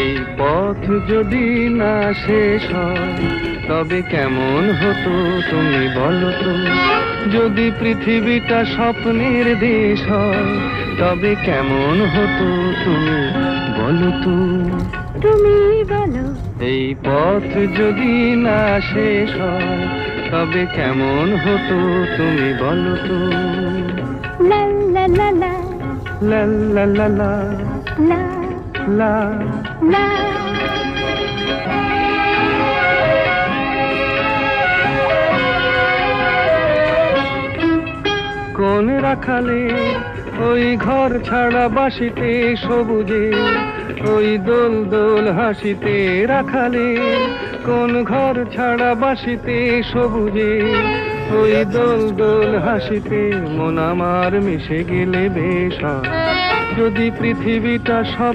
এই পথ যদি না শেষ হয় তবে কেমন হতো তুমি বলো তো। যদি পৃথিবীটা স্বপ্নের দেশ হয় তবে কেমন হতো তুমি বলো তো। তুমি বলো। এই পথ যদি না শেষ হয় তবে কেমন হতো তুমি বলো তো। লা লা লা লা লা লা লা লা লা লা। লা। কোন রাখালে ওই ঘর ছাড়া বাসিতে সবুজে, ওই দোল দোল হাসিতে রাখালে কোন ঘর ছাড়া বাসিতে সবুজে, ওই দোল দোল হাসিতে মন আমার মিশে গেলে বেশ হয়। যদি পৃথিবীটা সব